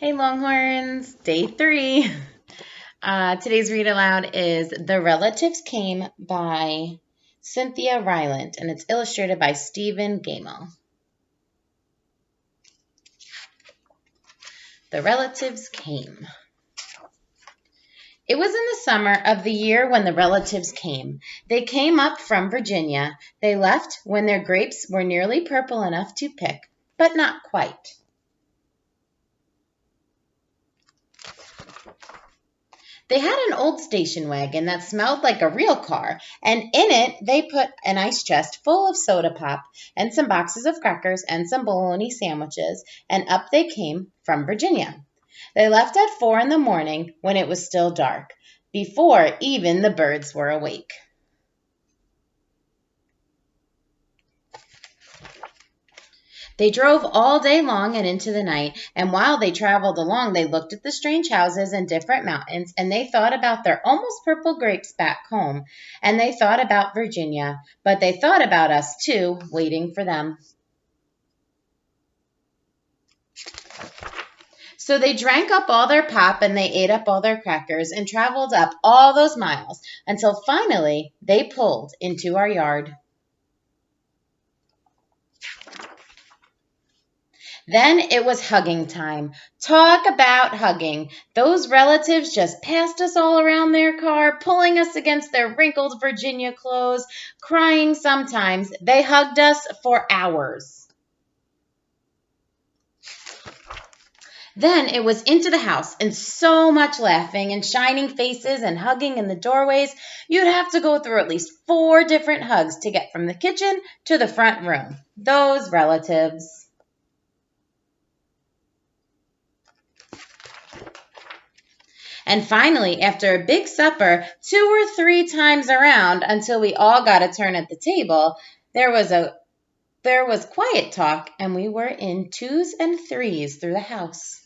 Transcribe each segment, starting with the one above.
Hey Longhorns, day 3. Today's read aloud is The Relatives Came by Cynthia Rylant, and it's illustrated by Stephan Gammell. The relatives came. It was in the summer of the year when the relatives came. They came up from Virginia. They left when their grapes were nearly purple enough to pick, but not quite. They had an old station wagon that smelled like a real car, and in it they put an ice chest full of soda pop and some boxes of crackers and some bologna sandwiches, and up they came from Virginia. They left at 4 in the morning when it was still dark, before even the birds were awake. They drove all day long and into the night, and while they traveled along, they looked at the strange houses and different mountains, and they thought about their almost purple grapes back home, and they thought about Virginia, but they thought about us too, waiting for them. So they drank up all their pop and they ate up all their crackers and traveled up all those miles until finally they pulled into our yard. Then it was hugging time. Talk about hugging. Those relatives just passed us all around their car, pulling us against their wrinkled Virginia clothes, crying sometimes. They hugged us for hours. Then it was into the house and so much laughing and shining faces and hugging in the doorways. You'd have to go through at least 4 different hugs to get from the kitchen to the front room. Those relatives. And finally, after a big supper, 2 or 3 times around until we all got a turn at the table, there was quiet talk, and we were in 2s and 3s through the house.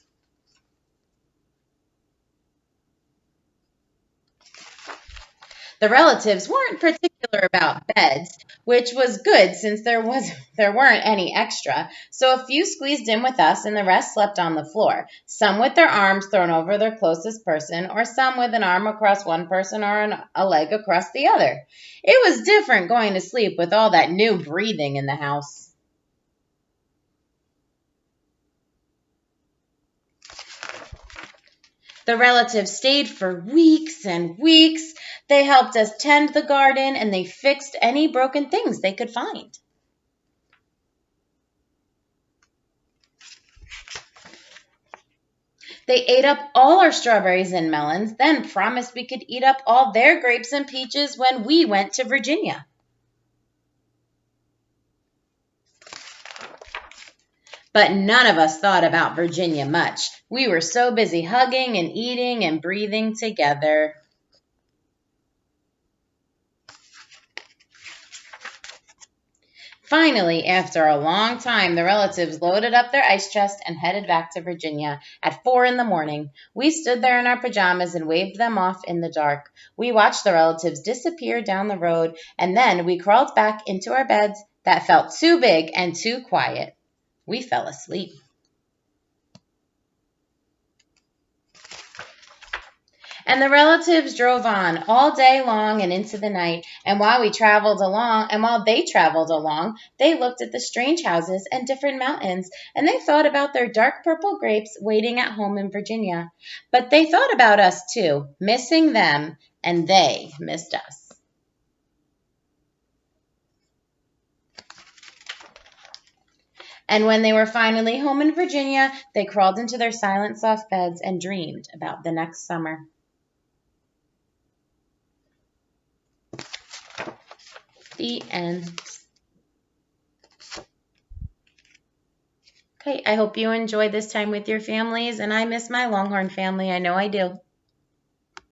The relatives weren't particular about beds, which was good since there weren't any extra. So a few squeezed in with us and the rest slept on the floor, some with their arms thrown over their closest person, or some with an arm across one person or a leg across the other. It was different going to sleep with all that new breathing in the house. The relatives stayed for weeks and weeks. They helped us tend the garden, and they fixed any broken things they could find. They ate up all our strawberries and melons, then promised we could eat up all their grapes and peaches when we went to Virginia. But none of us thought about Virginia much. We were so busy hugging and eating and breathing together. Finally, after a long time, the relatives loaded up their ice chest and headed back to Virginia at 4 in the morning. We stood there in our pajamas and waved them off in the dark. We watched the relatives disappear down the road, and then we crawled back into our beds that felt too big and too quiet. We fell asleep. And the relatives drove on all day long and into the night. And while they traveled along, they looked at the strange houses and different mountains, and they thought about their dark purple grapes waiting at home in Virginia. But they thought about us too, missing them, and they missed us. And when they were finally home in Virginia, they crawled into their silent, soft beds and dreamed about the next summer. The end. Okay, I hope you enjoyed this time with your families, and I miss my Longhorn family. I know I do.